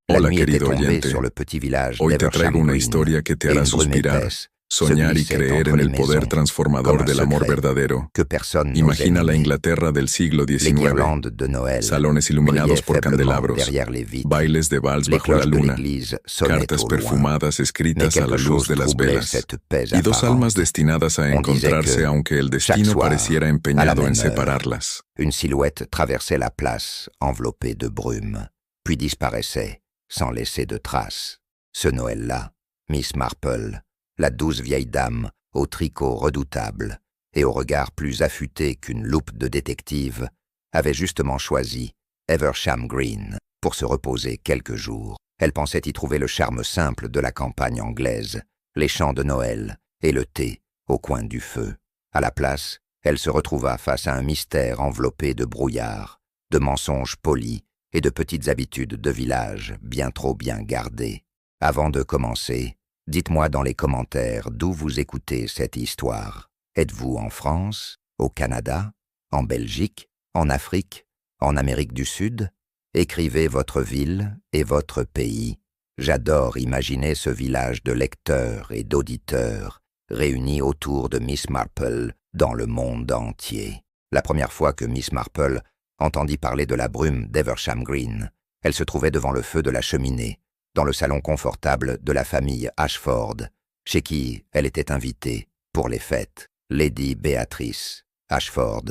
La Hola, nuit était querido tombée oyente. sur le petit village Hoy te d'Eversham traigo una Green, historia que te et hará une brume suspirar, épaisse se soñar y glissait creer entre en les el poder maisons, transformador comme un del amor secret verdadero. que personne n'osait Imagina la nommer. Inglaterra del siglo Les XIX, guirlandes de Noël salones iluminados brillaient por faiblement candelabros, derrière les vitres. bailes de vals Les bajo la cloches de luna, l'église sonnaient cartas au loin. perfumadas Mais escritas a la quelque luz chose de las troublait velas, cette paix y dos almas apparente. destinadas a On disait encontrarse que, aunque el chaque destino soir, pareciera à la empeñado en même heure, separarlas. une silhouette traversait la place enveloppée de brume, puis disparaissait sans laisser de traces. Ce Noël-là, Miss Marple, la douce vieille dame au tricot redoutable et au regard plus affûté qu'une loupe de détective, avait justement choisi Eversham Green pour se reposer quelques jours. Elle pensait y trouver le charme simple de la campagne anglaise, les chants de Noël et le thé au coin du feu. À la place, elle se retrouva face à un mystère enveloppé de brouillard, de mensonges polis et de petites habitudes de village bien trop bien gardées. Avant de commencer, dites-moi dans les commentaires d'où vous écoutez cette histoire. Êtes-vous en France, au Canada, en Belgique, en Afrique, en Amérique du Sud? Écrivez votre ville et votre pays. J'adore imaginer ce village de lecteurs et d'auditeurs réunis autour de Miss Marple dans le monde entier. La première fois que Miss Marple entendit parler de la brume d'Eversham Green, elle se trouvait devant le feu de la cheminée, dans le salon confortable de la famille Ashford, chez qui elle était invitée pour les fêtes. Lady Béatrice Ashford,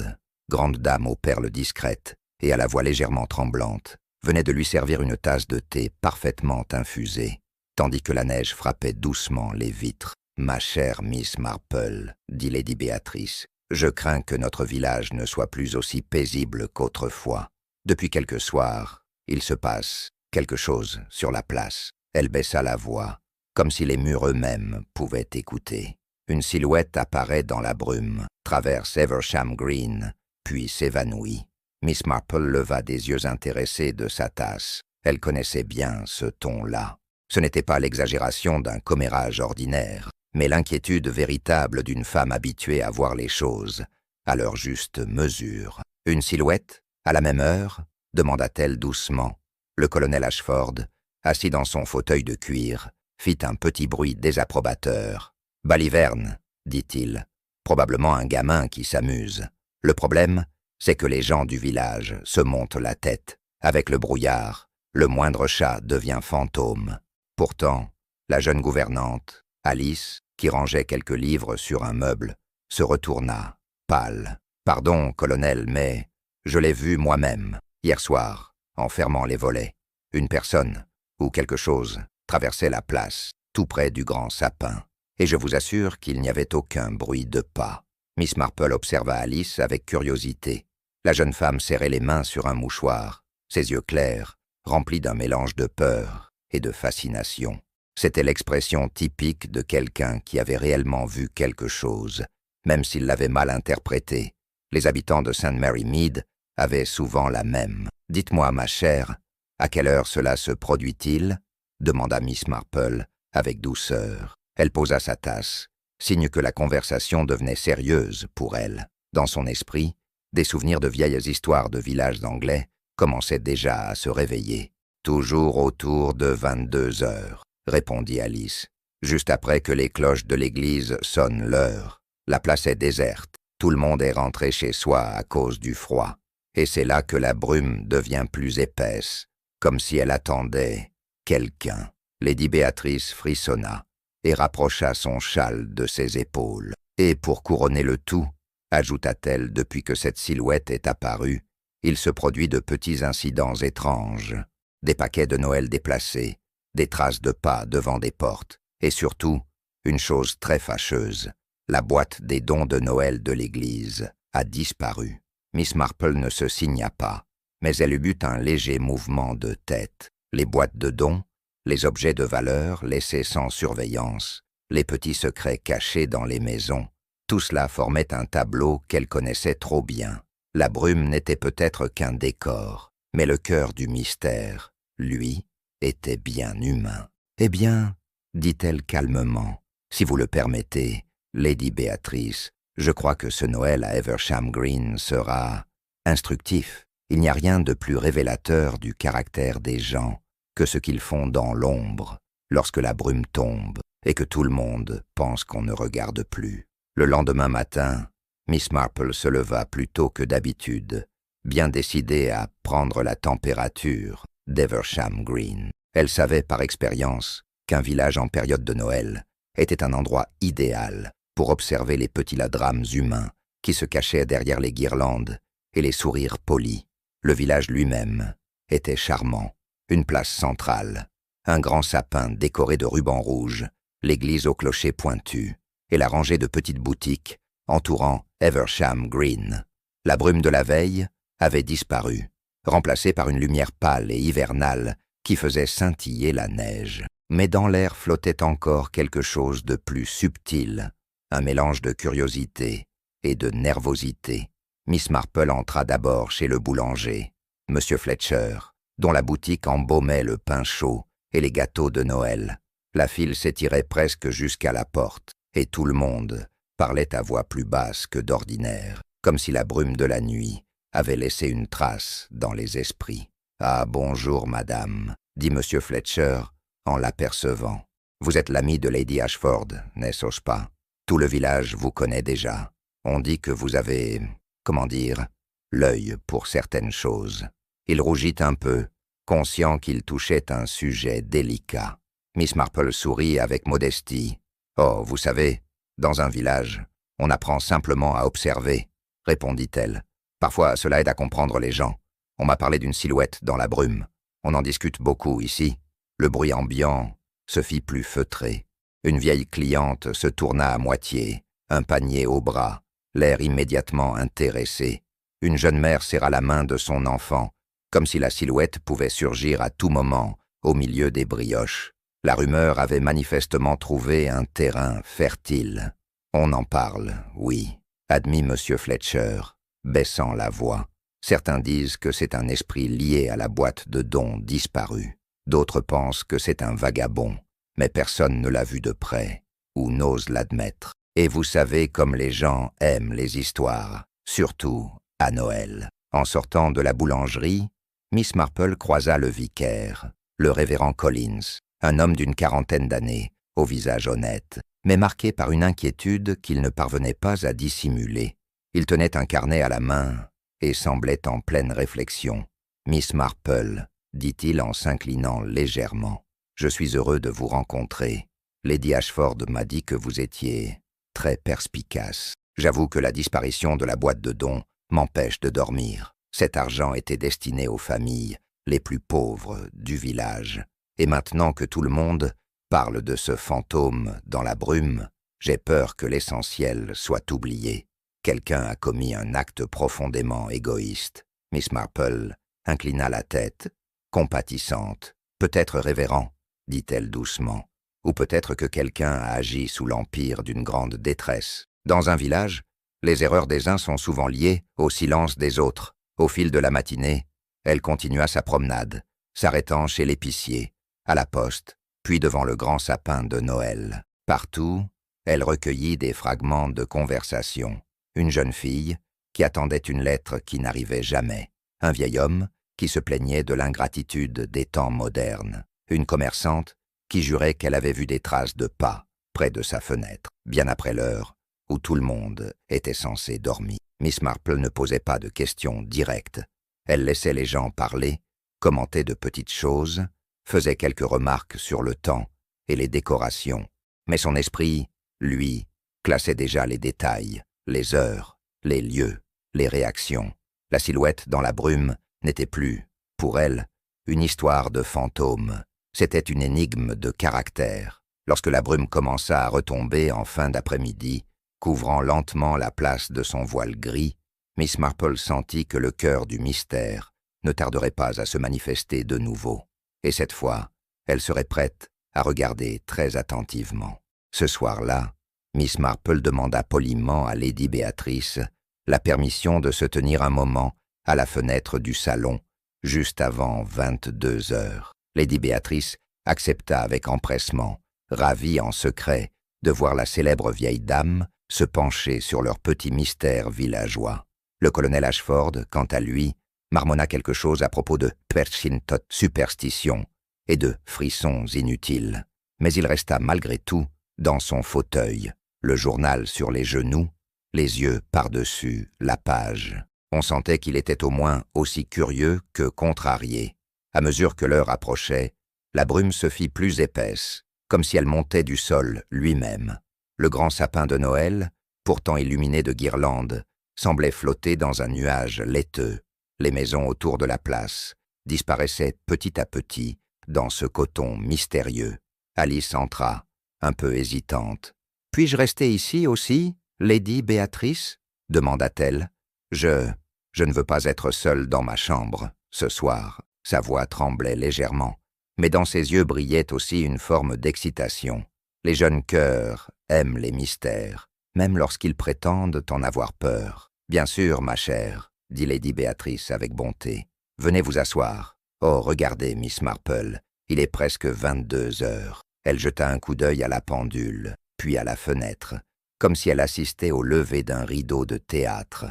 grande dame aux perles discrètes et à la voix légèrement tremblante, venait de lui servir une tasse de thé parfaitement infusée, tandis que la neige frappait doucement les vitres. « Ma chère Miss Marple, dit Lady Béatrice, je crains que notre village ne soit plus aussi paisible qu'autrefois. Depuis quelques soirs, il se passe quelque chose sur la place. » Elle baissa la voix, comme si les murs eux-mêmes pouvaient écouter. Une silhouette apparaît dans la brume, traverse Eversham Green, puis s'évanouit. Miss Marple leva des yeux intéressés de sa tasse. Elle connaissait bien ce ton-là. Ce n'était pas l'exagération d'un commérage ordinaire, mais l'inquiétude véritable d'une femme habituée à voir les choses à leur juste mesure. « Une silhouette, à la même heure ?» demanda-t-elle doucement. Le colonel Ashford, assis dans son fauteuil de cuir, fit un petit bruit désapprobateur. « Baliverne, dit-il, probablement un gamin qui s'amuse. Le problème, c'est que les gens du village se montent la tête. Avec le brouillard, le moindre chat devient fantôme. » Pourtant, la jeune gouvernante, Alice, qui rangeait quelques livres sur un meuble, se retourna, pâle. « Pardon, colonel, mais je l'ai vu moi-même, hier soir, en fermant les volets. Une personne, ou quelque chose, traversait la place, tout près du grand sapin. Et je vous assure qu'il n'y avait aucun bruit de pas. » Miss Marple observa Alice avec curiosité. La jeune femme serrait les mains sur un mouchoir, ses yeux clairs, remplis d'un mélange de peur et de fascination. C'était l'expression typique de quelqu'un qui avait réellement vu quelque chose, même s'il l'avait mal interprété. Les habitants de St. Mary Mead avaient souvent la même. « Dites-moi, ma chère, à quelle heure cela se produit-il » demanda Miss Marple avec douceur. Elle posa sa tasse, signe que la conversation devenait sérieuse pour elle. Dans son esprit, des souvenirs de vieilles histoires de villages anglais commençaient déjà à se réveiller. « Toujours autour de 22 heures, répondit Alice, juste après que les cloches de l'église sonnent l'heure. La place est déserte, tout le monde est rentré chez soi à cause du froid, et c'est là que la brume devient plus épaisse, comme si elle attendait quelqu'un. » Lady Béatrice frissonna et rapprocha son châle de ses épaules. « Et pour couronner le tout, ajouta-t-elle, depuis que cette silhouette est apparue, il se produit de petits incidents étranges. Des paquets de Noël déplacés, des traces de pas devant des portes, et surtout, une chose très fâcheuse, la boîte des dons de Noël de l'église a disparu. » Miss Marple ne se signa pas, mais elle eut un léger mouvement de tête. Les boîtes de dons, les objets de valeur laissés sans surveillance, les petits secrets cachés dans les maisons, tout cela formait un tableau qu'elle connaissait trop bien. La brume n'était peut-être qu'un décor, mais le cœur du mystère, lui, était bien humain. « Eh bien, dit-elle calmement, si vous le permettez, Lady Béatrice, je crois que ce Noël à Eversham Green sera instructif. Il n'y a rien de plus révélateur du caractère des gens que ce qu'ils font dans l'ombre, lorsque la brume tombe et que tout le monde pense qu'on ne regarde plus. Le lendemain matin, Miss Marple se leva plus tôt que d'habitude, bien décidée à prendre la température d'Eversham Green. Elle savait par expérience qu'un village en période de Noël était un endroit idéal pour observer les petits drames humains qui se cachaient derrière les guirlandes et les sourires polis. Le village lui-même était charmant. Une place centrale, un grand sapin décoré de rubans rouges, l'église au clocher pointu et la rangée de petites boutiques entourant Eversham Green. La brume de la veille avait disparu, remplacée par une lumière pâle et hivernale qui faisait scintiller la neige. Mais dans l'air flottait encore quelque chose de plus subtil, un mélange de curiosité et de nervosité. Miss Marple entra d'abord chez le boulanger, M. Fletcher, dont la boutique embaumait le pain chaud et les gâteaux de Noël. La file s'étirait presque jusqu'à la porte, et tout le monde parlait à voix plus basse que d'ordinaire, comme si la brume de la nuit avait laissé une trace dans les esprits. « Ah, bonjour, madame, » dit M. Fletcher en l'apercevant. « Vous êtes l'ami de Lady Ashford, n'est-ce pas? Tout le village vous connaît déjà. On dit que vous avez, comment dire, l'œil pour certaines choses. » Il rougit un peu, conscient qu'il touchait un sujet délicat. Miss Marple sourit avec modestie. « Oh, vous savez, dans un village, on apprend simplement à observer, » répondit-elle. « Parfois, cela aide à comprendre les gens. On m'a parlé d'une silhouette dans la brume. On en discute beaucoup ici. » Le bruit ambiant se fit plus feutré. Une vieille cliente se tourna à moitié, un panier au bras, l'air immédiatement intéressé. Une jeune mère serra la main de son enfant, comme si la silhouette pouvait surgir à tout moment au milieu des brioches. La rumeur avait manifestement trouvé un terrain fertile. « On en parle, oui, » admit M. Fletcher, baissant la voix. « Certains disent que c'est un esprit lié à la boîte de dons disparue. D'autres pensent que c'est un vagabond, mais personne ne l'a vu de près, ou n'ose l'admettre. Et vous savez comme les gens aiment les histoires, surtout à Noël. » En sortant de la boulangerie, Miss Marple croisa le vicaire, le révérend Collins, un homme d'une quarantaine d'années, au visage honnête, mais marqué par une inquiétude qu'il ne parvenait pas à dissimuler. Il tenait un carnet à la main et semblait en pleine réflexion. « Miss Marple, » dit-il en s'inclinant légèrement, « je suis heureux de vous rencontrer. Lady Ashford m'a dit que vous étiez très perspicace. J'avoue que la disparition de la boîte de dons m'empêche de dormir. Cet argent était destiné aux familles les plus pauvres du village. Et maintenant que tout le monde parle de ce fantôme dans la brume, j'ai peur que l'essentiel soit oublié. Quelqu'un a commis un acte profondément égoïste. » Miss Marple inclina la tête, compatissante. « Peut-être révérend, » dit-elle doucement, « ou peut-être que quelqu'un a agi sous l'empire d'une grande détresse. Dans un village, les erreurs des uns sont souvent liées au silence des autres. » Au fil de la matinée, elle continua sa promenade, s'arrêtant chez l'épicier, à la poste, puis devant le grand sapin de Noël. Partout, elle recueillit des fragments de conversation. Une jeune fille qui attendait une lettre qui n'arrivait jamais. Un vieil homme qui se plaignait de l'ingratitude des temps modernes. Une commerçante qui jurait qu'elle avait vu des traces de pas près de sa fenêtre, bien après l'heure où tout le monde était censé dormir. Miss Marple ne posait pas de questions directes. Elle laissait les gens parler, commentait de petites choses, faisait quelques remarques sur le temps et les décorations. Mais son esprit, lui, classait déjà les détails, les heures, les lieux, les réactions. La silhouette dans la brume n'était plus, pour elle, une histoire de fantôme. C'était une énigme de caractère. Lorsque la brume commença à retomber en fin d'après-midi, couvrant lentement la place de son voile gris, Miss Marple sentit que le cœur du mystère ne tarderait pas à se manifester de nouveau. Et cette fois, elle serait prête à regarder très attentivement. Ce soir-là, Miss Marple demanda poliment à Lady Béatrice la permission de se tenir un moment à la fenêtre du salon, juste avant 22 heures. Lady Béatrice accepta avec empressement, ravie en secret de voir la célèbre vieille dame se pencher sur leur petit mystère villageois. Le colonel Ashford, quant à lui, marmonna quelque chose à propos de Persintot superstition, et de frissons inutiles. Mais il resta malgré tout dans son fauteuil, le journal sur les genoux, les yeux par-dessus la page. On sentait qu'il était au moins aussi curieux que contrarié. À mesure que l'heure approchait, la brume se fit plus épaisse, comme si elle montait du sol lui-même. Le grand sapin de Noël, pourtant illuminé de guirlandes, semblait flotter dans un nuage laiteux. Les maisons autour de la place disparaissaient petit à petit dans ce coton mystérieux. Alice entra, un peu hésitante. « Puis-je rester ici aussi, Lady Béatrice ?» demanda-t-elle. « Je ne veux pas être seule dans ma chambre, ce soir. » Sa voix tremblait légèrement, mais dans ses yeux brillait aussi une forme d'excitation. Les jeunes cœurs aiment les mystères, même lorsqu'ils prétendent en avoir peur. « Bien sûr, ma chère, » dit Lady Béatrice avec bonté. « Venez vous asseoir. Oh, regardez, Miss Marple, il est presque 22 heures. » Elle jeta un coup d'œil à la pendule, puis à la fenêtre, comme si elle assistait au lever d'un rideau de théâtre.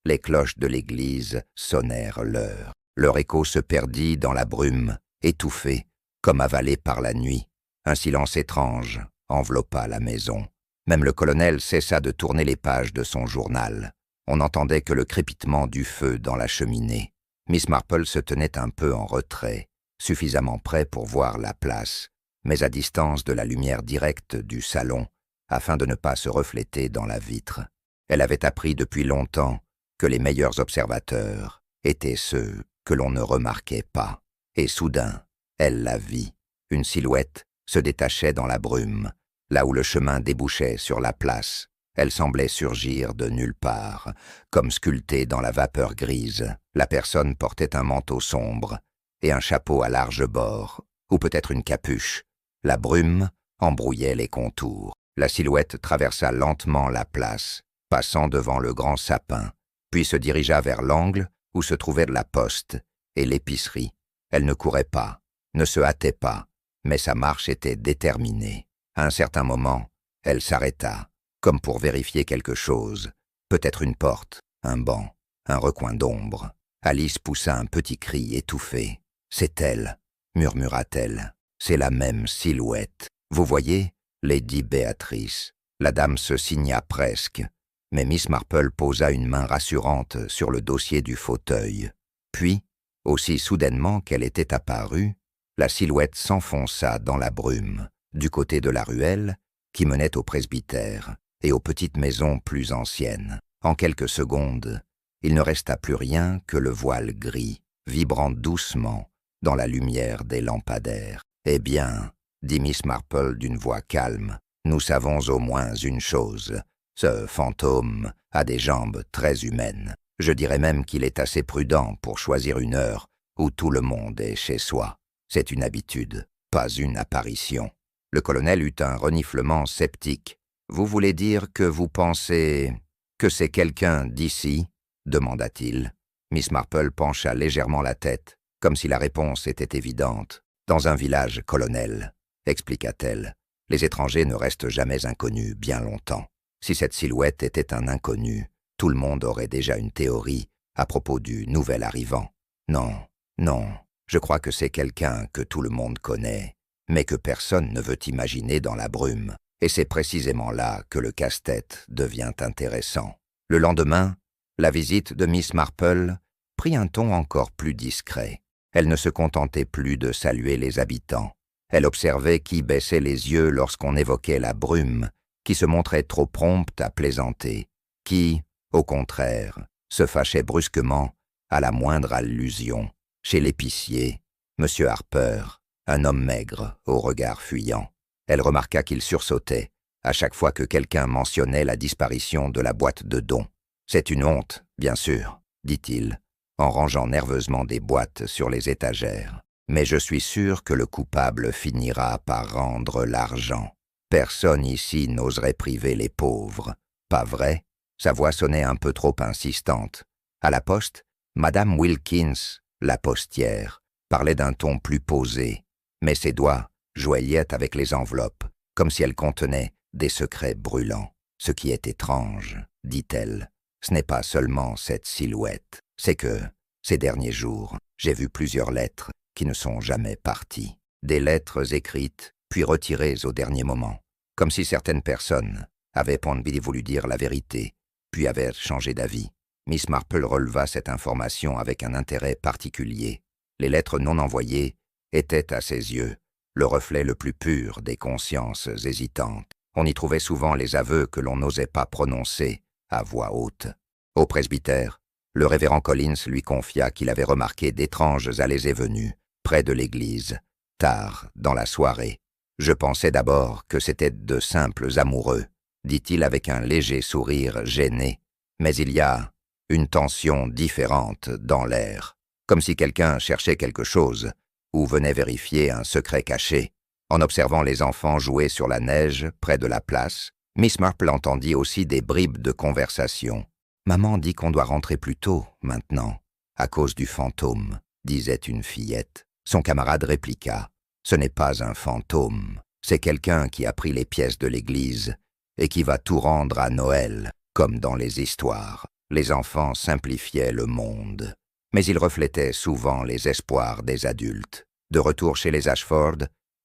Les cloches de l'église sonnèrent l'heure. Leur écho se perdit dans la brume, étouffé, comme avalé par la nuit. Un silence étrange enveloppa la maison. Même le colonel cessa de tourner les pages de son journal. On n'entendait que le crépitement du feu dans la cheminée. Miss Marple se tenait un peu en retrait, suffisamment près pour voir la place, mais à distance de la lumière directe du salon, afin de ne pas se refléter dans la vitre. Elle avait appris depuis longtemps que les meilleurs observateurs étaient ceux que l'on ne remarquait pas. Et soudain, elle la vit. Une silhouette se détachait dans la brume, là où le chemin débouchait sur la place. Elle semblait surgir de nulle part, comme sculptée dans la vapeur grise. La personne portait un manteau sombre et un chapeau à large bord, ou peut-être une capuche. La brume embrouillait les contours. La silhouette traversa lentement la place, passant devant le grand sapin, puis se dirigea vers l'angle où se trouvait la poste et l'épicerie. Elle ne courait pas, ne se hâtait pas, mais sa marche était déterminée. À un certain moment, elle s'arrêta, comme pour vérifier quelque chose, peut-être une porte, un banc, un recoin d'ombre. Alice poussa un petit cri étouffé. « C'est elle », murmura-t-elle. « C'est la même silhouette. Vous voyez, Lady Béatrice ?» La dame se signa presque, mais Miss Marple posa une main rassurante sur le dossier du fauteuil. Puis, aussi soudainement qu'elle était apparue, la silhouette s'enfonça dans la brume, du côté de la ruelle qui menait au presbytère et aux petites maisons plus anciennes. En quelques secondes, il ne resta plus rien que le voile gris, vibrant doucement dans la lumière des lampadaires. « Eh bien, » dit Miss Marple d'une voix calme, « nous savons au moins une chose. Ce fantôme a des jambes très humaines. Je dirais même qu'il est assez prudent pour choisir une heure où tout le monde est chez soi. C'est une habitude, pas une apparition. » Le colonel eut un reniflement sceptique. « Vous voulez dire que vous pensez que c'est quelqu'un d'ici ?» demanda-t-il. Miss Marple pencha légèrement la tête, comme si la réponse était évidente. « Dans un village, colonel, » expliqua-t-elle, « les étrangers ne restent jamais inconnus bien longtemps. Si cette silhouette était un inconnu, tout le monde aurait déjà une théorie à propos du nouvel arrivant. Non, non, je crois que c'est quelqu'un que tout le monde connaît, mais que personne ne veut imaginer dans la brume. Et c'est précisément là que le casse-tête devient intéressant. » Le lendemain, la visite de Miss Marple prit un ton encore plus discret. Elle ne se contentait plus de saluer les habitants. Elle observait qui baissait les yeux lorsqu'on évoquait la brume, qui se montrait trop prompte à plaisanter, qui, au contraire, se fâchait brusquement à la moindre allusion. Chez l'épicier, M. Harper, un homme maigre au regard fuyant. Elle remarqua qu'il sursautait à chaque fois que quelqu'un mentionnait la disparition de la boîte de dons. « C'est une honte, bien sûr, » dit-il, en rangeant nerveusement des boîtes sur les étagères. « Mais je suis sûr que le coupable finira par rendre l'argent. Personne ici n'oserait priver les pauvres. Pas vrai ?» Sa voix sonnait un peu trop insistante. À la poste, Madame Wilkins, la postière, parlait d'un ton plus posé, mais ses doigts joillaient avec les enveloppes, comme si elles contenaient des secrets brûlants. « Ce qui est étrange, » dit-elle, « ce n'est pas seulement cette silhouette, c'est que, ces derniers jours, j'ai vu plusieurs lettres qui ne sont jamais parties. des lettres écrites, puis retirées au dernier moment, comme si certaines personnes avaient voulu dire la vérité, puis avaient changé d'avis. Miss Marple releva cette information avec un intérêt particulier. Les lettres non envoyées étaient, à ses yeux, le reflet le plus pur des consciences hésitantes. On y trouvait souvent les aveux que l'on n'osait pas prononcer à voix haute. Au presbytère, le révérend Collins lui confia qu'il avait remarqué d'étranges allées et venues près de l'église, tard dans la soirée. « Je pensais d'abord que c'était de simples amoureux, » dit-il avec un léger sourire gêné. « Mais il y a une tension différente dans l'air, comme si quelqu'un cherchait quelque chose ou venait vérifier un secret caché. » En observant les enfants jouer sur la neige près de la place, Miss Marple entendit aussi des bribes de conversation. « Maman dit qu'on doit rentrer plus tôt, maintenant, à cause du fantôme, » disait une fillette. Son camarade répliqua. « Ce n'est pas un fantôme, c'est quelqu'un qui a pris les pièces de l'église et qui va tout rendre à Noël, comme dans les histoires. » Les enfants simplifiaient le monde, mais ils reflétaient souvent les espoirs des adultes. De retour chez les Ashford,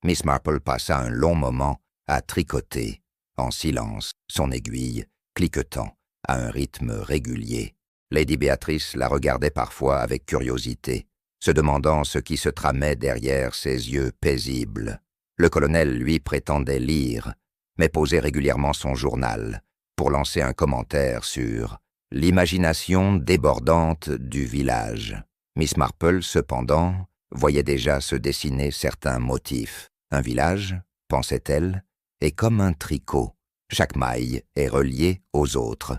Miss Marple passa un long moment à tricoter, en silence, son aiguille, cliquetant à un rythme régulier. Lady Béatrice la regardait parfois avec curiosité, se demandant ce qui se tramait derrière ses yeux paisibles. Le colonel, lui, prétendait lire, mais posait régulièrement son journal pour lancer un commentaire sur l'imagination débordante du village. Miss Marple, cependant, voyait déjà se dessiner certains motifs. Un village, pensait-elle, est comme un tricot. Chaque maille est reliée aux autres.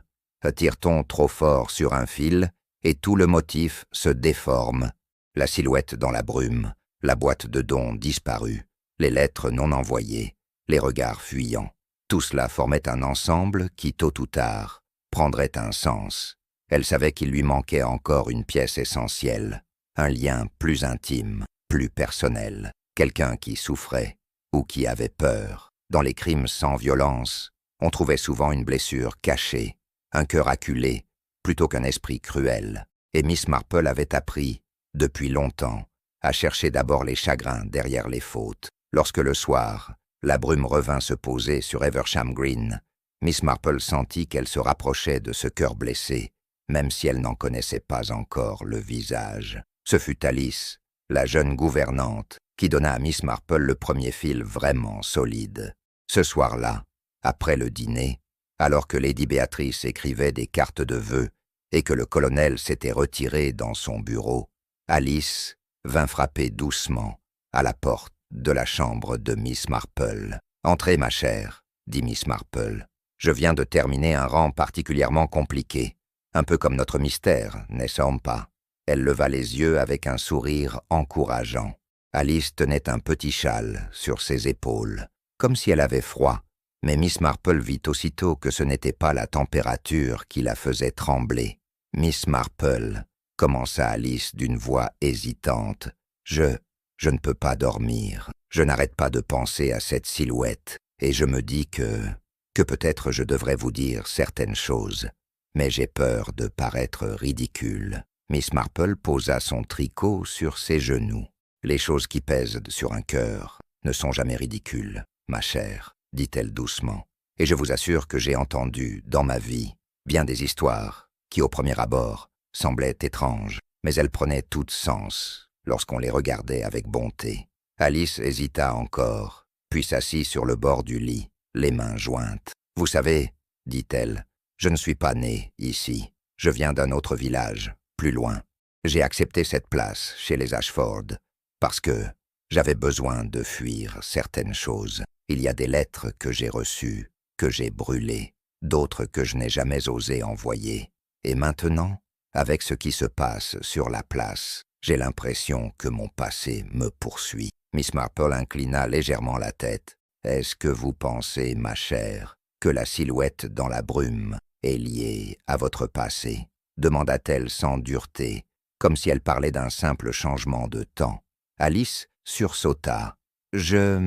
Tire-t-on trop fort sur un fil, et tout le motif se déforme. La silhouette dans la brume, la boîte de dons disparue, les lettres non envoyées, les regards fuyants. Tout cela formait un ensemble qui, tôt ou tard, prendrait un sens. Elle savait qu'il lui manquait encore une pièce essentielle, un lien plus intime, plus personnel, quelqu'un qui souffrait ou qui avait peur. Dans les crimes sans violence, on trouvait souvent une blessure cachée, un cœur acculé, plutôt qu'un esprit cruel. Et Miss Marple avait appris, depuis longtemps, à chercher d'abord les chagrins derrière les fautes. Lorsque le soir, la brume revint se poser sur Eversham Green, Miss Marple sentit qu'elle se rapprochait de ce cœur blessé, même si elle n'en connaissait pas encore le visage. Ce fut Alice, la jeune gouvernante, qui donna à Miss Marple le premier fil vraiment solide. Ce soir-là, après le dîner, alors que Lady Béatrice écrivait des cartes de vœux et que le colonel s'était retiré dans son bureau, Alice vint frapper doucement à la porte de la chambre de Miss Marple. « Entrez, ma chère, » dit Miss Marple. « Je viens de terminer un rang particulièrement compliqué, un peu comme notre mystère, n'est-ce pas ?» Elle leva les yeux avec un sourire encourageant. Alice tenait un petit châle sur ses épaules, comme si elle avait froid, mais Miss Marple vit aussitôt que ce n'était pas la température qui la faisait trembler. « Miss Marple, » commença Alice d'une voix hésitante, « je ne peux pas dormir. Je n'arrête pas de penser à cette silhouette, et je me dis que peut-être je devrais vous dire certaines choses, mais j'ai peur de paraître ridicule. » Miss Marple posa son tricot sur ses genoux. « Les choses qui pèsent sur un cœur ne sont jamais ridicules, ma chère, » dit-elle doucement. « Et je vous assure que j'ai entendu, dans ma vie, bien des histoires qui, au premier abord, semblaient étranges, mais elles prenaient tout sens lorsqu'on les regardait avec bonté. » Alice hésita encore, puis s'assit sur le bord du lit, les mains jointes. « Vous savez, » dit-elle, « je ne suis pas née ici. Je viens d'un autre village, plus loin. J'ai accepté cette place chez les Ashford parce que j'avais besoin de fuir certaines choses. Il y a des lettres que j'ai reçues, que j'ai brûlées, d'autres que je n'ai jamais osé envoyer. Et maintenant, avec ce qui se passe sur la place, j'ai l'impression que mon passé me poursuit. » Miss Marple inclina légèrement la tête. « Est-ce que vous pensez, ma chère, que la silhouette dans la brume est liée à votre passé ?» demanda-t-elle sans dureté, comme si elle parlait d'un simple changement de temps. Alice sursauta. « Je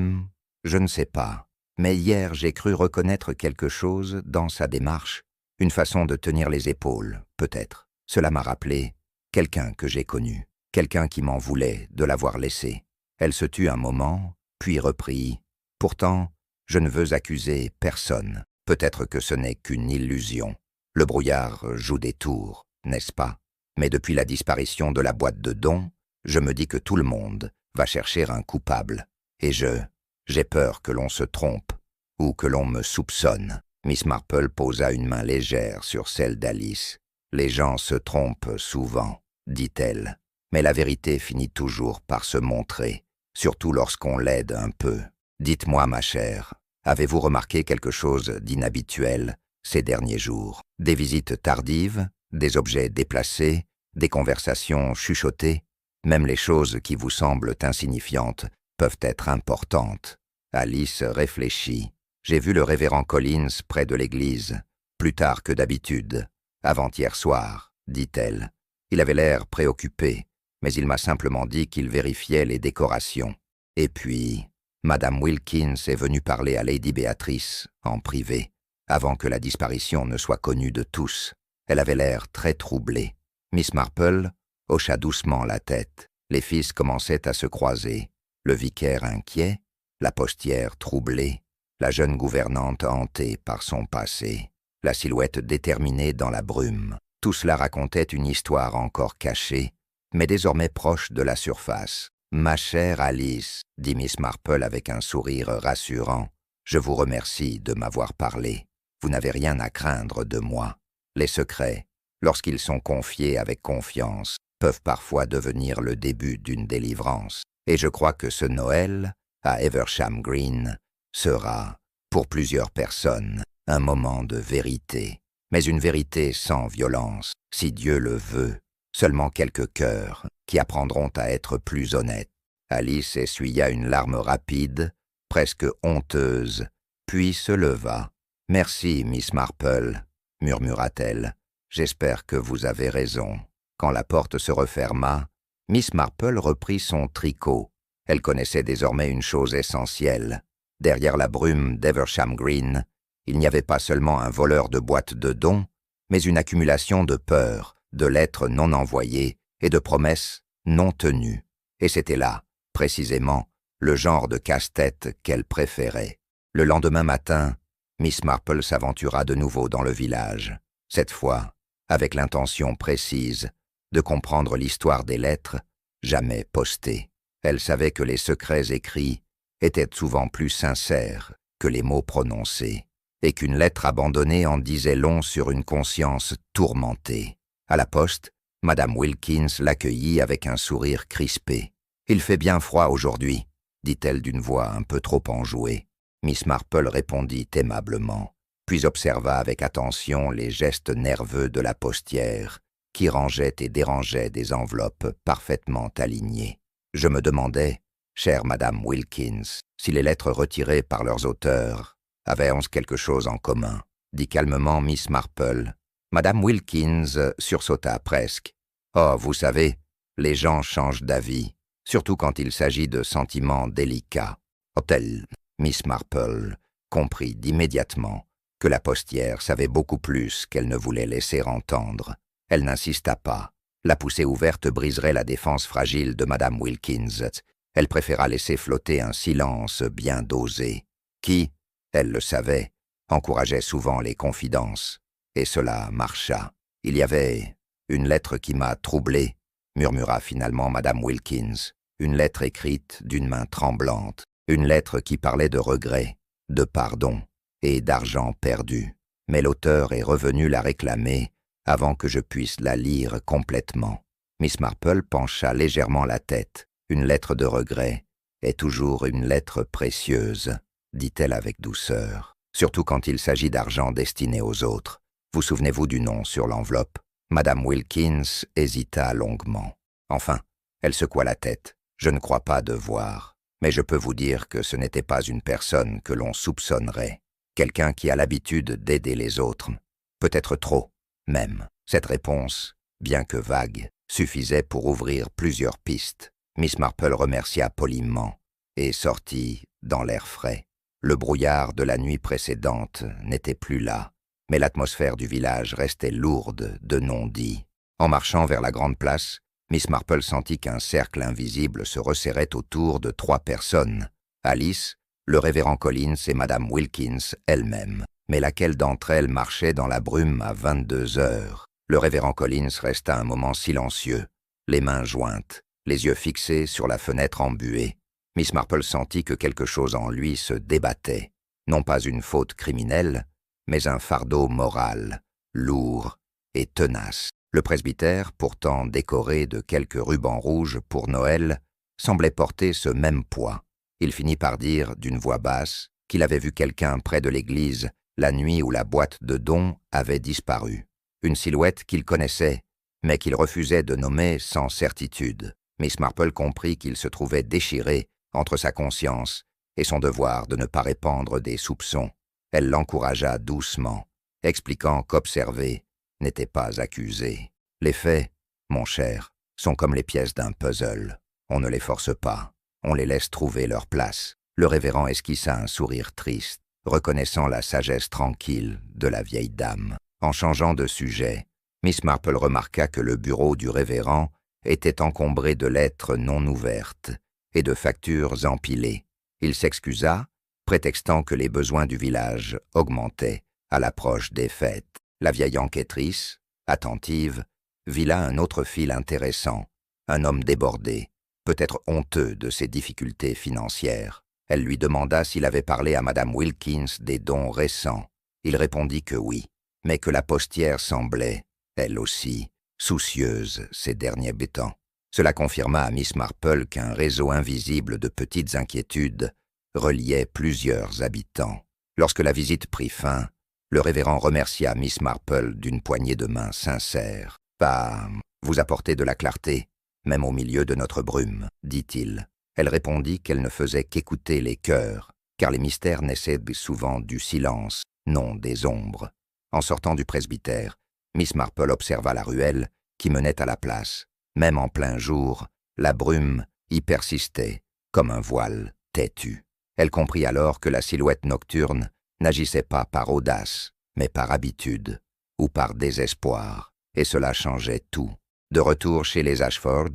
ne sais pas, mais hier j'ai cru reconnaître quelque chose dans sa démarche, une façon de tenir les épaules, peut-être. Cela m'a rappelé quelqu'un que j'ai connu, quelqu'un qui m'en voulait de l'avoir laissé. Elle se tut un moment, puis reprit. « Pourtant, je ne veux accuser personne. Peut-être que ce n'est qu'une illusion. Le brouillard joue des tours, n'est-ce pas? Mais depuis la disparition de la boîte de dons, je me dis que tout le monde va chercher un coupable. Et j'ai peur que l'on se trompe, ou que l'on me soupçonne. » Miss Marple posa une main légère sur celle d'Alice. « Les gens se trompent souvent, dit-elle, mais la vérité finit toujours par se montrer, surtout lorsqu'on l'aide un peu. Dites-moi, ma chère, avez-vous remarqué quelque chose d'inhabituel ces derniers jours? Des visites tardives, des objets déplacés, des conversations chuchotées? Même les choses qui vous semblent insignifiantes peuvent être importantes. » Alice réfléchit. « J'ai vu le révérend Collins près de l'église, plus tard que d'habitude, avant-hier soir, dit-elle. Il avait l'air préoccupé, mais il m'a simplement dit qu'il vérifiait les décorations. Et puis, Madame Wilkins est venue parler à Lady Béatrice, en privé, avant que la disparition ne soit connue de tous. Elle avait l'air très troublée. Miss Marple hocha doucement la tête. Les fils commençaient à se croiser. Le vicaire inquiet, la postière troublée, la jeune gouvernante hantée par son passé, la silhouette déterminée dans la brume. Tout cela racontait une histoire encore cachée, mais désormais proche de la surface. « Ma chère Alice, dit Miss Marple avec un sourire rassurant, je vous remercie de m'avoir parlé. Vous n'avez rien à craindre de moi. Les secrets, lorsqu'ils sont confiés avec confiance, peuvent parfois devenir le début d'une délivrance. Et je crois que ce Noël, à Eversham Green, sera, pour plusieurs personnes, un moment de vérité. Mais une vérité sans violence, si Dieu le veut. Seulement quelques cœurs qui apprendront à être plus honnêtes. » Alice essuya une larme rapide, presque honteuse, puis se leva. « Merci, Miss Marple, » murmura-t-elle. « J'espère que vous avez raison. » Quand la porte se referma, Miss Marple reprit son tricot. Elle connaissait désormais une chose essentielle. Derrière la brume d'Eversham Green, il n'y avait pas seulement un voleur de boîtes de dons, mais une accumulation de peurs, de lettres non envoyées et de promesses non tenues. Et c'était là, précisément, le genre de casse-tête qu'elle préférait. Le lendemain matin, Miss Marple s'aventura de nouveau dans le village, cette fois avec l'intention précise de comprendre l'histoire des lettres jamais postées. Elle savait que les secrets écrits étaient souvent plus sincères que les mots prononcés, et qu'une lettre abandonnée en disait long sur une conscience tourmentée. À la poste, Madame Wilkins l'accueillit avec un sourire crispé. « Il fait bien froid aujourd'hui, » dit-elle d'une voix un peu trop enjouée. Miss Marple répondit aimablement, puis observa avec attention les gestes nerveux de la postière, qui rangeait et dérangeait des enveloppes parfaitement alignées. « Je me demandais, chère Madame Wilkins, si les lettres retirées par leurs auteurs avaient quelque chose en commun, » dit calmement Miss Marple. Madame Wilkins sursauta presque. « Oh, vous savez, les gens changent d'avis, surtout quand il s'agit de sentiments délicats. » Oh-t-elle, Miss Marple comprit immédiatement que la postière savait beaucoup plus qu'elle ne voulait laisser entendre. Elle n'insista pas. La poussée ouverte briserait la défense fragile de Madame Wilkins. Elle préféra laisser flotter un silence bien dosé, qui, elle le savait, encourageait souvent les confidences. Et cela marcha. « Il y avait une lettre qui m'a troublé, » murmura finalement Madame Wilkins. Une lettre écrite d'une main tremblante. Une lettre qui parlait de regrets, de pardon et d'argent perdu. Mais l'auteur est revenu la réclamer avant que je puisse la lire complètement. Miss Marple pencha légèrement la tête. « Une lettre de regret est toujours une lettre précieuse, » dit-elle avec douceur, « surtout quand il s'agit d'argent destiné aux autres. Vous souvenez-vous du nom sur l'enveloppe ?» Madame Wilkins hésita longuement. Enfin, elle secoua la tête. « Je ne crois pas devoir, mais je peux vous dire que ce n'était pas une personne que l'on soupçonnerait. Quelqu'un qui a l'habitude d'aider les autres. Peut-être trop, même. » Cette réponse, bien que vague, suffisait pour ouvrir plusieurs pistes. Miss Marple remercia poliment et sortit dans l'air frais. Le brouillard de la nuit précédente n'était plus là, mais l'atmosphère du village restait lourde de non-dits. En marchant vers la grande place, Miss Marple sentit qu'un cercle invisible se resserrait autour de 3 personnes. Alice, le révérend Collins et Madame Wilkins elle-même. Mais laquelle d'entre elles marchait dans la brume à 22 heures? Le révérend Collins resta un moment silencieux, les mains jointes, les yeux fixés sur la fenêtre embuée. Miss Marple sentit que quelque chose en lui se débattait. Non pas une faute criminelle, mais un fardeau moral, lourd et tenace. Le presbytère, pourtant décoré de quelques rubans rouges pour Noël, semblait porter ce même poids. Il finit par dire, d'une voix basse, qu'il avait vu quelqu'un près de l'église la nuit où la boîte de dons avait disparu. Une silhouette qu'il connaissait, mais qu'il refusait de nommer sans certitude. Miss Marple comprit qu'il se trouvait déchiré entre sa conscience et son devoir de ne pas répandre des soupçons. Elle l'encouragea doucement, expliquant qu'observer n'était pas accuser. Les faits, mon cher, sont comme les pièces d'un puzzle. On ne les force pas, on les laisse trouver leur place. Le révérend esquissa un sourire triste, reconnaissant la sagesse tranquille de la vieille dame. En changeant de sujet, Miss Marple remarqua que le bureau du révérend était encombré de lettres non ouvertes et de factures empilées. Il s'excusa, prétextant que les besoins du village augmentaient à l'approche des fêtes. La vieille enquêtrice, attentive, vit là un autre fil intéressant, un homme débordé, peut-être honteux de ses difficultés financières. Elle lui demanda s'il avait parlé à Madame Wilkins des dons récents. Il répondit que oui, mais que la postière semblait, elle aussi, soucieuse ces derniers temps. Cela confirma à Miss Marple qu'un réseau invisible de petites inquiétudes reliait plusieurs habitants. Lorsque la visite prit fin, le révérend remercia Miss Marple d'une poignée de main sincère. « Bah, vous apportez de la clarté, même au milieu de notre brume, » dit-il. Elle répondit qu'elle ne faisait qu'écouter les cœurs, car les mystères naissaient souvent du silence, non des ombres. En sortant du presbytère, Miss Marple observa la ruelle qui menait à la place. Même en plein jour, la brume y persistait, comme un voile têtu. Elle comprit alors que la silhouette nocturne n'agissait pas par audace, mais par habitude, ou par désespoir, et cela changeait tout. De retour chez les Ashford,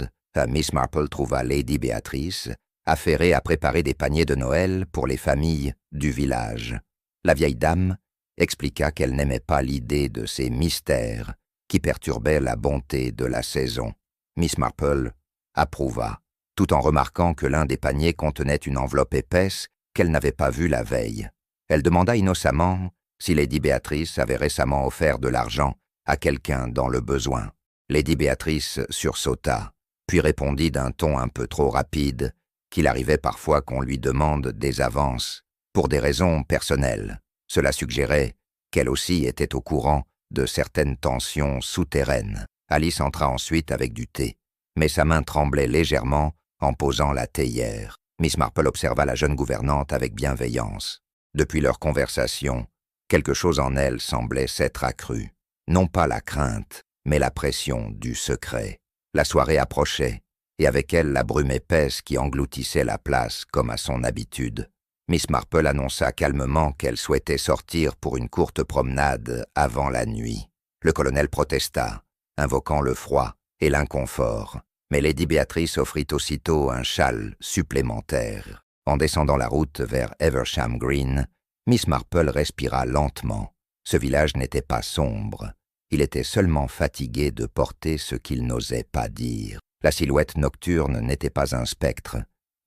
Miss Marple trouva Lady Béatrice, affairée à préparer des paniers de Noël pour les familles du village. La vieille dame expliqua qu'elle n'aimait pas l'idée de ces mystères qui perturbaient la bonté de la saison. Miss Marple approuva, tout en remarquant que l'un des paniers contenait une enveloppe épaisse qu'elle n'avait pas vue la veille. Elle demanda innocemment si Lady Béatrice avait récemment offert de l'argent à quelqu'un dans le besoin. Lady Béatrice sursauta, puis répondit d'un ton un peu trop rapide qu'il arrivait parfois qu'on lui demande des avances pour des raisons personnelles. Cela suggérait qu'elle aussi était au courant de certaines tensions souterraines. Alice entra ensuite avec du thé, mais sa main tremblait légèrement en posant la théière. Miss Marple observa la jeune gouvernante avec bienveillance. Depuis leur conversation, quelque chose en elle semblait s'être accru. Non pas la crainte, mais la pression du secret. La soirée approchait, et avec elle la brume épaisse qui engloutissait la place comme à son habitude. Miss Marple annonça calmement qu'elle souhaitait sortir pour une courte promenade avant la nuit. Le colonel protesta, invoquant le froid et l'inconfort, mais Lady Béatrice offrit aussitôt un châle supplémentaire. En descendant la route vers Eversham Green, Miss Marple respira lentement. Ce village n'était pas sombre. Il était seulement fatigué de porter ce qu'il n'osait pas dire. La silhouette nocturne n'était pas un spectre,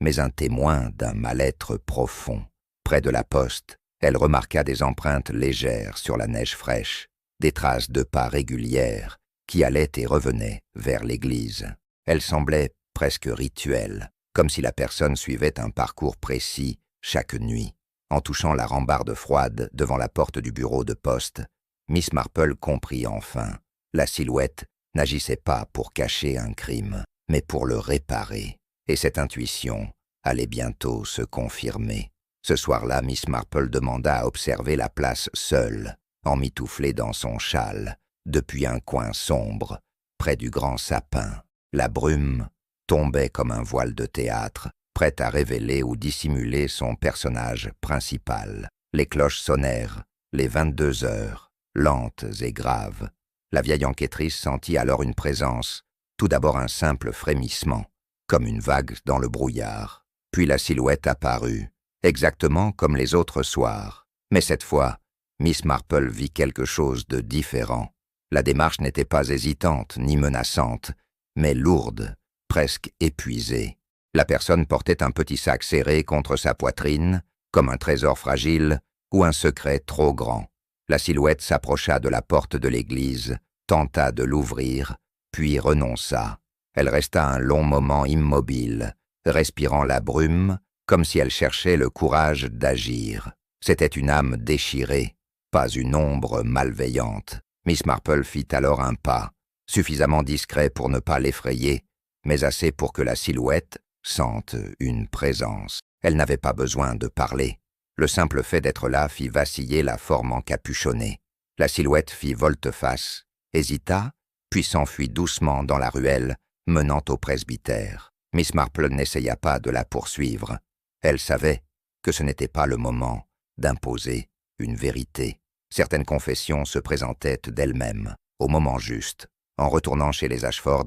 mais un témoin d'un mal-être profond. Près de la poste, elle remarqua des empreintes légères sur la neige fraîche, des traces de pas régulières qui allaient et revenaient vers l'église. Elles semblaient presque rituelles, comme si la personne suivait un parcours précis chaque nuit. En touchant la rambarde froide devant la porte du bureau de poste, Miss Marple comprit enfin. La silhouette n'agissait pas pour cacher un crime, mais pour le réparer. Et cette intuition allait bientôt se confirmer. Ce soir-là, Miss Marple demanda à observer la place seule, emmitouflée dans son châle, depuis un coin sombre, près du grand sapin. La brume tombait comme un voile de théâtre, prête à révéler ou dissimuler son personnage principal. Les cloches sonnèrent, les 22 heures, lentes et graves. La vieille enquêtrice sentit alors une présence Tout d'abord un simple frémissement, comme une vague dans le brouillard. Puis la silhouette apparut, exactement comme les autres soirs. Mais cette fois, Miss Marple vit quelque chose de différent. La démarche n'était pas hésitante ni menaçante, mais lourde, presque épuisée. La personne portait un petit sac serré contre sa poitrine, comme un trésor fragile ou un secret trop grand. La silhouette s'approcha de la porte de l'église, tenta de l'ouvrir, puis renonça. Elle resta un long moment immobile, respirant la brume, comme si elle cherchait le courage d'agir. C'était une âme déchirée, pas une ombre malveillante. Miss Marple fit alors un pas, suffisamment discret pour ne pas l'effrayer, mais assez pour que la silhouette sente une présence. Elle n'avait pas besoin de parler. Le simple fait d'être là fit vaciller la forme encapuchonnée. La silhouette fit volte-face, hésita, puis s'enfuit doucement dans la ruelle menant au presbytère. Miss Marple n'essaya pas de la poursuivre. Elle savait que ce n'était pas le moment d'imposer une vérité. Certaines confessions se présentaient d'elles-mêmes, au moment juste. En retournant chez les Ashford,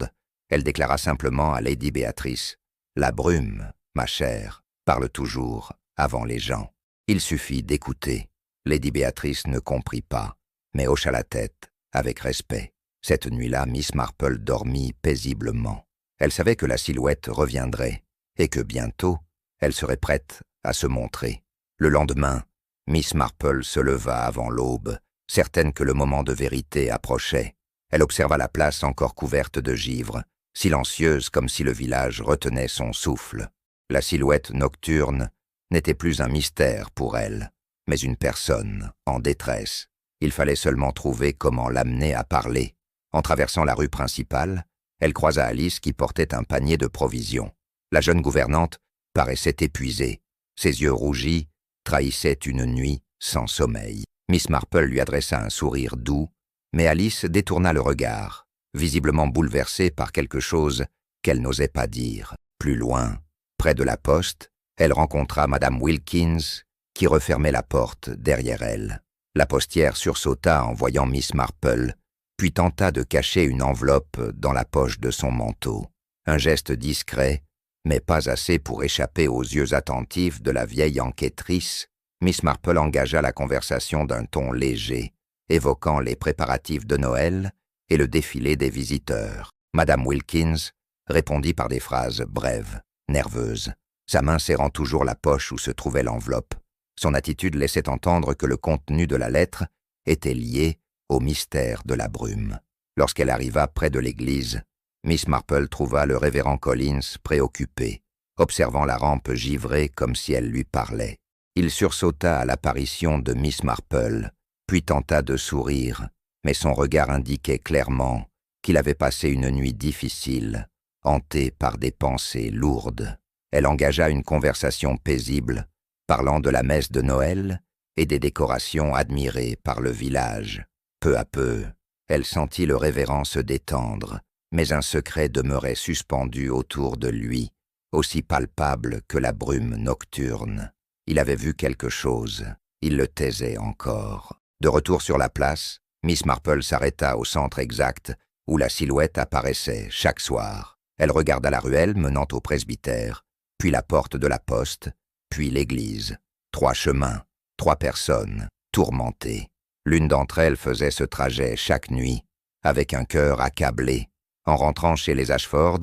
elle déclara simplement à Lady Béatrice « La brume, ma chère, parle toujours avant les gens. » Il suffit d'écouter. Lady Béatrice ne comprit pas, mais hocha la tête avec respect. Cette nuit-là, Miss Marple dormit paisiblement. Elle savait que la silhouette reviendrait, et que bientôt, elle serait prête à se montrer. Le lendemain, Miss Marple se leva avant l'aube, certaine que le moment de vérité approchait. Elle observa la place encore couverte de givre, silencieuse comme si le village retenait son souffle. La silhouette nocturne n'était plus un mystère pour elle, mais une personne en détresse. Il fallait seulement trouver comment l'amener à parler. En traversant la rue principale, elle croisa Alice qui portait un panier de provisions. La jeune gouvernante paraissait épuisée. Ses yeux rougis trahissaient une nuit sans sommeil. Miss Marple lui adressa un sourire doux, mais Alice détourna le regard, visiblement bouleversée par quelque chose qu'elle n'osait pas dire. Plus loin, près de la poste, elle rencontra Madame Wilkins, qui refermait la porte derrière elle. La postière sursauta en voyant Miss Marple, puis tenta de cacher une enveloppe dans la poche de son manteau. Un geste discret, mais pas assez pour échapper aux yeux attentifs de la vieille enquêtrice, Miss Marple engagea la conversation d'un ton léger, évoquant les préparatifs de Noël et le défilé des visiteurs. Madame Wilkins répondit par des phrases brèves, nerveuses, sa main serrant toujours la poche où se trouvait l'enveloppe. Son attitude laissait entendre que le contenu de la lettre était lié au mystère de la brume. Lorsqu'elle arriva près de l'église, Miss Marple trouva le révérend Collins préoccupé, observant la rampe givrée comme si elle lui parlait. Il sursauta à l'apparition de Miss Marple, puis tenta de sourire, mais son regard indiquait clairement qu'il avait passé une nuit difficile, hanté par des pensées lourdes. Elle engagea une conversation paisible, parlant de la messe de Noël et des décorations admirées par le village. Peu à peu, elle sentit le révérend se détendre, mais un secret demeurait suspendu autour de lui, aussi palpable que la brume nocturne. Il avait vu quelque chose, il le taisait encore. De retour sur la place, Miss Marple s'arrêta au centre exact où la silhouette apparaissait chaque soir. Elle regarda la ruelle menant au presbytère, puis la porte de la poste, puis l'église. 3 chemins, 3 personnes, tourmentées. L'une d'entre elles faisait ce trajet chaque nuit, avec un cœur accablé. En rentrant chez les Ashford,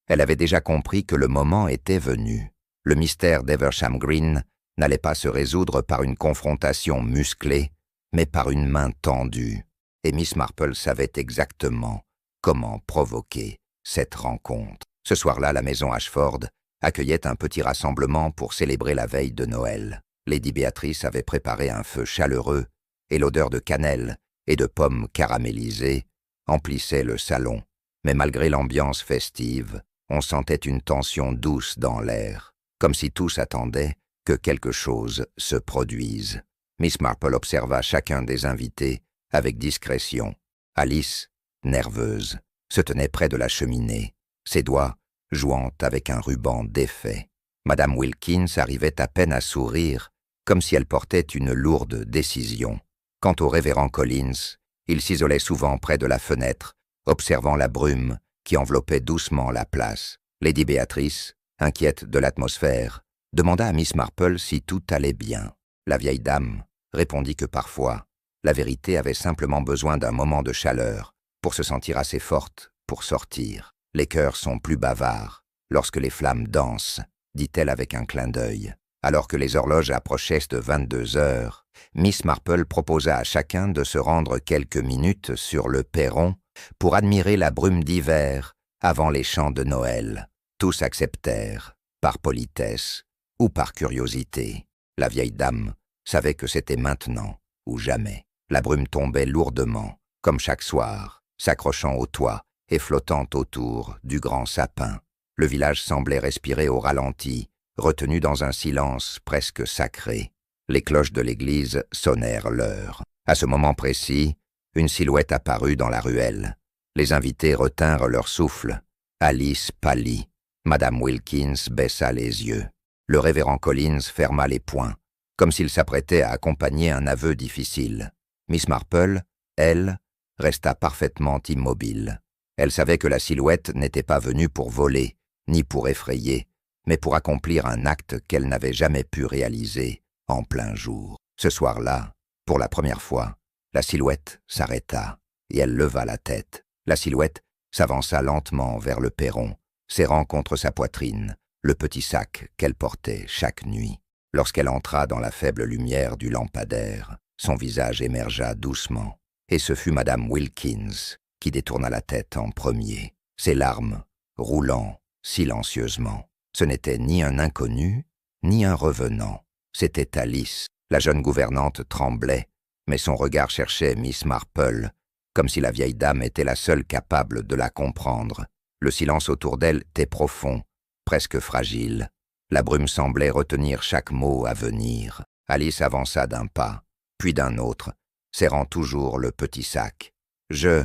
elle avait déjà compris que le moment était venu. Le mystère d'Eversham Green n'allait pas se résoudre par une confrontation musclée, mais par une main tendue. Et Miss Marple savait exactement comment provoquer cette rencontre. Ce soir-là, la maison Ashford accueillait un petit rassemblement pour célébrer la veille de Noël. Lady Béatrice avait préparé un feu chaleureux et l'odeur de cannelle et de pommes caramélisées emplissait le salon. Mais malgré l'ambiance festive, on sentait une tension douce dans l'air, comme si tous attendaient que quelque chose se produise. Miss Marple observa chacun des invités avec discrétion. Alice, nerveuse, se tenait près de la cheminée, ses doigts jouant avec un ruban défait. Madame Wilkins arrivait à peine à sourire, comme si elle portait une lourde décision. Quant au révérend Collins, il s'isolait souvent près de la fenêtre, observant la brume qui enveloppait doucement la place. Lady Béatrice, inquiète de l'atmosphère, demanda à Miss Marple si tout allait bien. La vieille dame répondit que parfois, la vérité avait simplement besoin d'un moment de chaleur pour se sentir assez forte pour sortir. Les cœurs sont plus bavards lorsque les flammes dansent, dit-elle avec un clin d'œil. Alors que les horloges approchaient de 22 heures, Miss Marple proposa à chacun de se rendre quelques minutes sur le perron pour admirer la brume d'hiver avant les chants de Noël. Tous acceptèrent, par politesse ou par curiosité. La vieille dame savait que c'était maintenant ou jamais. La brume tombait lourdement, comme chaque soir, s'accrochant au toit et flottant autour du grand sapin. Le village semblait respirer au ralenti, retenu dans un silence presque sacré. Les cloches de l'église sonnèrent l'heure. À ce moment précis, une silhouette apparut dans la ruelle. Les invités retinrent leur souffle. Alice pâlit. Madame Wilkins baissa les yeux. Le révérend Collins ferma les poings, comme s'il s'apprêtait à accompagner un aveu difficile. Miss Marple, elle, resta parfaitement immobile. Elle savait que la silhouette n'était pas venue pour voler, ni pour effrayer, mais pour accomplir un acte qu'elle n'avait jamais pu réaliser en plein jour. Ce soir-là, pour la première fois, la silhouette s'arrêta, et elle leva la tête. La silhouette s'avança lentement vers le perron, serrant contre sa poitrine le petit sac qu'elle portait chaque nuit. Lorsqu'elle entra dans la faible lumière du lampadaire, son visage émergea doucement, et ce fut Madame Wilkins qui détourna la tête en premier, ses larmes roulant silencieusement. Ce n'était ni un inconnu, ni un revenant. C'était Alice. La jeune gouvernante tremblait, mais son regard cherchait Miss Marple, comme si la vieille dame était la seule capable de la comprendre. Le silence autour d'elle était profond, presque fragile. La brume semblait retenir chaque mot à venir. Alice avança d'un pas, puis d'un autre, serrant toujours le petit sac. Je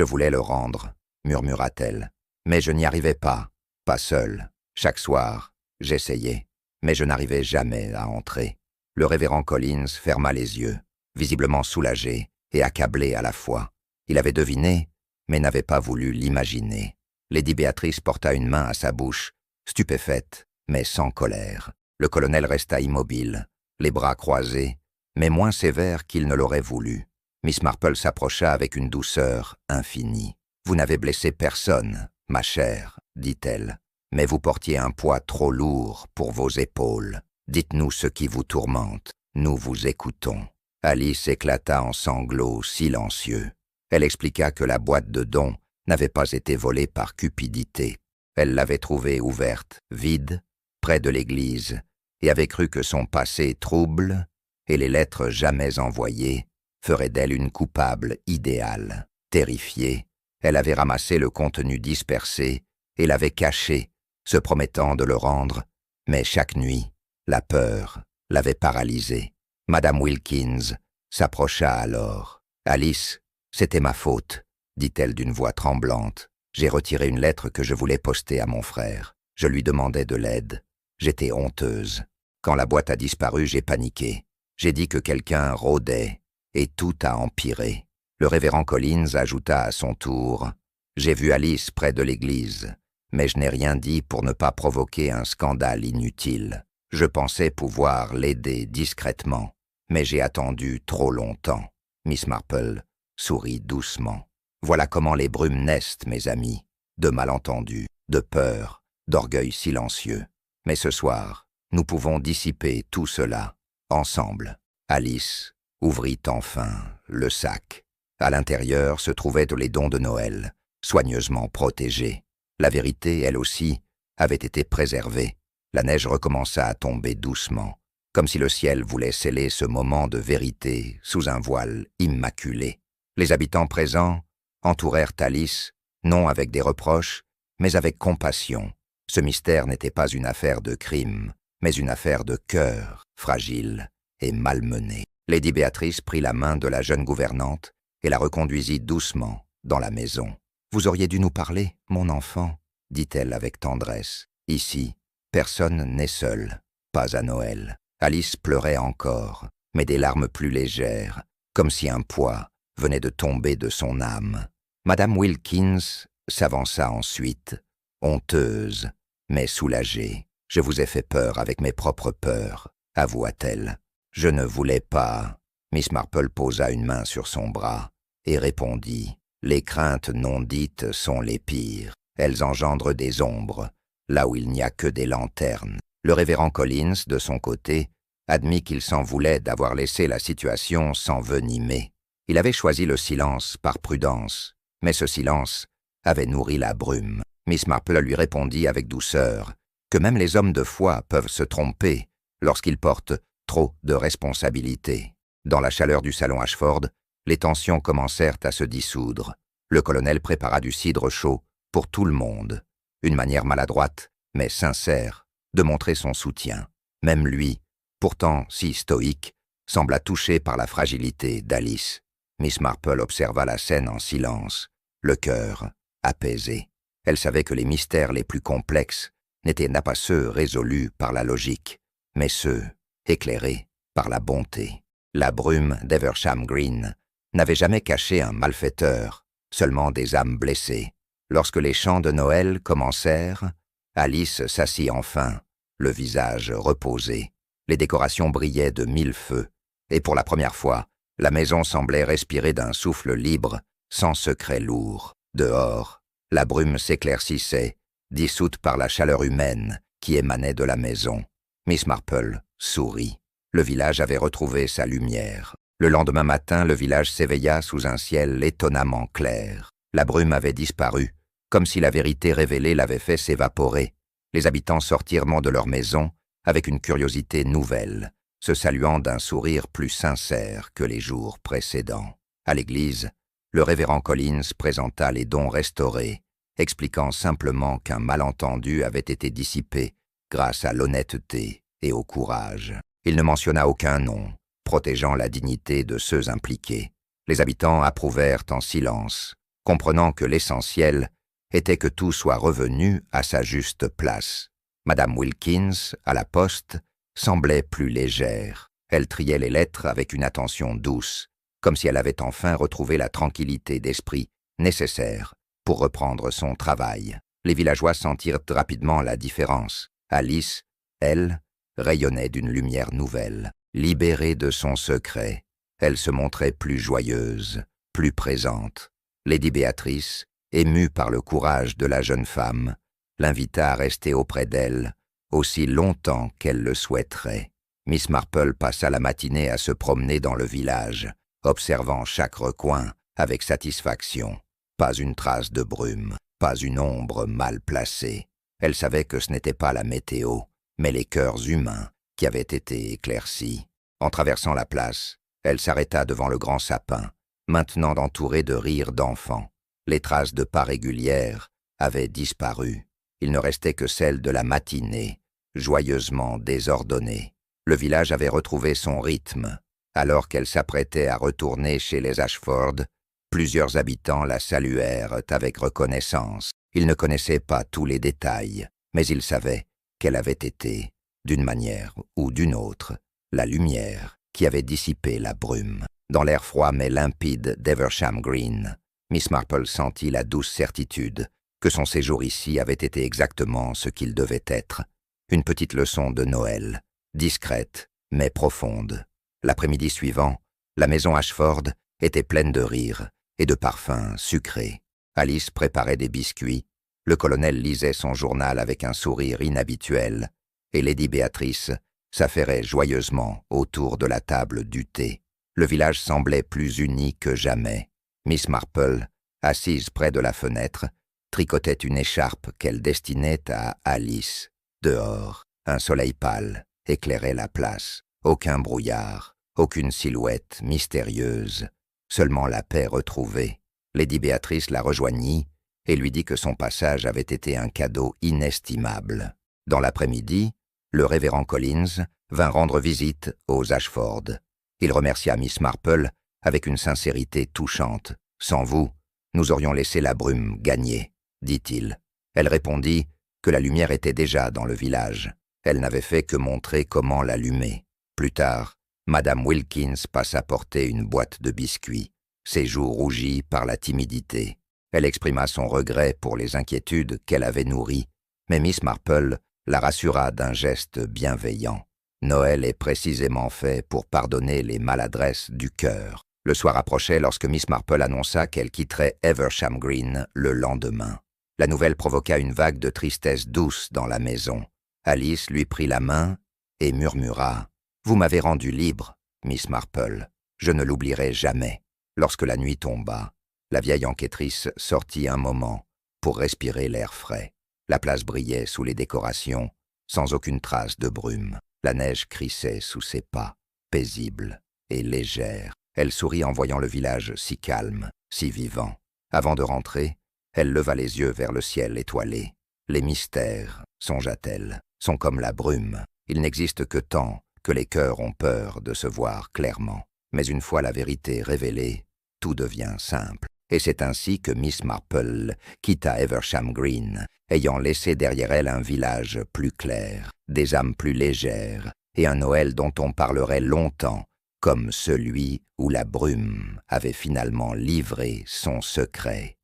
voulais le rendre, murmura-t-elle, mais je n'y arrivais pas seule. Chaque soir, j'essayais, mais je n'arrivais jamais à entrer. Le révérend Collins ferma les yeux, visiblement soulagé et accablé à la fois. Il avait deviné, mais n'avait pas voulu l'imaginer. Lady Béatrice porta une main à sa bouche, stupéfaite, mais sans colère. Le colonel resta immobile, les bras croisés, mais moins sévère qu'il ne l'aurait voulu. Miss Marple s'approcha avec une douceur infinie. « Vous n'avez blessé personne, ma chère, » dit-elle. « Mais vous portiez un poids trop lourd pour vos épaules. Dites-nous ce qui vous tourmente. Nous vous écoutons. » Alice éclata en sanglots silencieux. Elle expliqua que la boîte de dons n'avait pas été volée par cupidité. Elle l'avait trouvée ouverte, vide, près de l'église, et avait cru que son passé trouble et les lettres jamais envoyées feraient d'elle une coupable idéale. Terrifiée, elle avait ramassé le contenu dispersé et l'avait caché, se promettant de le rendre, mais chaque nuit, la peur l'avait paralysée. Madame Wilkins s'approcha alors. « Alice, c'était ma faute, » dit-elle d'une voix tremblante. « J'ai retiré une lettre que je voulais poster à mon frère. Je lui demandais de l'aide. J'étais honteuse. Quand la boîte a disparu, j'ai paniqué. J'ai dit que quelqu'un rôdait, et tout a empiré. » Le révérend Collins ajouta à son tour « J'ai vu Alice près de l'église, mais je n'ai rien dit pour ne pas provoquer un scandale inutile. Je pensais pouvoir l'aider discrètement, mais j'ai attendu trop longtemps. » Miss Marple sourit doucement. « Voilà comment les brumes naissent, mes amis, de malentendus, de peur, d'orgueil silencieux. Mais ce soir, nous pouvons dissiper tout cela, ensemble. » Alice ouvrit enfin le sac. À l'intérieur se trouvaient les dons de Noël, soigneusement protégés. La vérité, elle aussi, avait été préservée. La neige recommença à tomber doucement, comme si le ciel voulait sceller ce moment de vérité sous un voile immaculé. Les habitants présents entourèrent Alice, non avec des reproches, mais avec compassion. Ce mystère n'était pas une affaire de crime, mais une affaire de cœur, fragile et malmené. Lady Béatrice prit la main de la jeune gouvernante et la reconduisit doucement dans la maison. « Vous auriez dû nous parler, mon enfant, » dit-elle avec tendresse. « Ici, personne n'est seul, pas à Noël. » Alice pleurait encore, mais des larmes plus légères, comme si un poids venait de tomber de son âme. Madame Wilkins s'avança ensuite, honteuse, mais soulagée. « Je vous ai fait peur avec mes propres peurs, avoua-t-elle. Je ne voulais pas. » Miss Marple posa une main sur son bras et répondit. « Les craintes non dites sont les pires. Elles engendrent des ombres, là où il n'y a que des lanternes. » Le révérend Collins, de son côté, admit qu'il s'en voulait d'avoir laissé la situation s'envenimer. Il avait choisi le silence par prudence, mais ce silence avait nourri la brume. Miss Marple lui répondit avec douceur que même les hommes de foi peuvent se tromper lorsqu'ils portent trop de responsabilités. Dans la chaleur du salon Ashford, les tensions commencèrent à se dissoudre. Le colonel prépara du cidre chaud pour tout le monde, une manière maladroite, mais sincère, de montrer son soutien. Même lui, pourtant si stoïque, sembla touché par la fragilité d'Alice. Miss Marple observa la scène en silence, le cœur apaisé. Elle savait que les mystères les plus complexes n'étaient pas ceux résolus par la logique, mais ceux éclairés par la bonté. La brume d'Eversham Green n'avait jamais caché un malfaiteur, seulement des âmes blessées. Lorsque les chants de Noël commencèrent, Alice s'assit enfin, le visage reposé. Les décorations brillaient de 1000 feux, et pour la première fois, la maison semblait respirer d'un souffle libre, sans secret lourd. Dehors, la brume s'éclaircissait, dissoute par la chaleur humaine qui émanait de la maison. Miss Marple sourit. Le village avait retrouvé sa lumière. Le lendemain matin, le village s'éveilla sous un ciel étonnamment clair. La brume avait disparu, comme si la vérité révélée l'avait fait s'évaporer. Les habitants sortirent de leur maison avec une curiosité nouvelle, se saluant d'un sourire plus sincère que les jours précédents. À l'église, le révérend Collins présenta les dons restaurés, expliquant simplement qu'un malentendu avait été dissipé grâce à l'honnêteté et au courage. Il ne mentionna aucun nom, protégeant la dignité de ceux impliqués. Les habitants approuvèrent en silence, comprenant que l'essentiel était que tout soit revenu à sa juste place. Madame Wilkins, à la poste, semblait plus légère. Elle triait les lettres avec une attention douce, comme si elle avait enfin retrouvé la tranquillité d'esprit nécessaire pour reprendre son travail. Les villageois sentirent rapidement la différence. Alice, elle, rayonnait d'une lumière nouvelle. Libérée de son secret, elle se montrait plus joyeuse, plus présente. Lady Béatrice, émue par le courage de la jeune femme, l'invita à rester auprès d'elle aussi longtemps qu'elle le souhaiterait. Miss Marple passa la matinée à se promener dans le village, observant chaque recoin avec satisfaction. Pas une trace de brume, pas une ombre mal placée. Elle savait que ce n'était pas la météo, mais les cœurs humains qui avaient été éclaircis. En traversant la place, elle s'arrêta devant le grand sapin, maintenant entouré de rires d'enfants. Les traces de pas régulières avaient disparu. Il ne restait que celles de la matinée, joyeusement désordonnée. Le village avait retrouvé son rythme. Alors qu'elle s'apprêtait à retourner chez les Ashford, plusieurs habitants la saluèrent avec reconnaissance. Ils ne connaissaient pas tous les détails, mais ils savaient qu'elle avait été, d'une manière ou d'une autre, la lumière qui avait dissipé la brume. Dans l'air froid mais limpide d'Eversham Green, Miss Marple sentit la douce certitude que son séjour ici avait été exactement ce qu'il devait être. Une petite leçon de Noël, discrète mais profonde. L'après-midi suivant, la maison Ashford était pleine de rires et de parfums sucrés. Alice préparait des biscuits, le colonel lisait son journal avec un sourire inhabituel, et Lady Béatrice s'affairait joyeusement autour de la table du thé. Le village semblait plus uni que jamais. Miss Marple, assise près de la fenêtre, tricotait une écharpe qu'elle destinait à Alice. Dehors, un soleil pâle éclairait la place. Aucun brouillard, aucune silhouette mystérieuse, seulement la paix retrouvée. Lady Béatrice la rejoignit et lui dit que son passage avait été un cadeau inestimable. Dans l'après-midi, le révérend Collins vint rendre visite aux Ashford. Il remercia Miss Marple avec une sincérité touchante. « Sans vous, nous aurions laissé la brume gagner, » dit-il. Elle répondit que la lumière était déjà dans le village. Elle n'avait fait que montrer comment l'allumer. Plus tard, Madame Wilkins passa porter une boîte de biscuits, ses joues rougies par la timidité. Elle exprima son regret pour les inquiétudes qu'elle avait nourries, mais Miss Marple la rassura d'un geste bienveillant. Noël est précisément fait pour pardonner les maladresses du cœur. Le soir approchait lorsque Miss Marple annonça qu'elle quitterait Eversham Green le lendemain. La nouvelle provoqua une vague de tristesse douce dans la maison. Alice lui prit la main et murmura « Vous m'avez rendu libre, Miss Marple. Je ne l'oublierai jamais. » Lorsque la nuit tomba, la vieille enquêtrice sortit un moment pour respirer l'air frais. La place brillait sous les décorations, sans aucune trace de brume. La neige crissait sous ses pas, paisible et légère. Elle sourit en voyant le village si calme, si vivant. Avant de rentrer, elle leva les yeux vers le ciel étoilé. Les mystères, songea-t-elle, sont comme la brume. Il n'existe que tant que les cœurs ont peur de se voir clairement. Mais une fois la vérité révélée, tout devient simple. Et c'est ainsi que Miss Marple quitta Eversham Green, ayant laissé derrière elle un village plus clair, des âmes plus légères, et un Noël dont on parlerait longtemps, comme celui où la brume avait finalement livré son secret.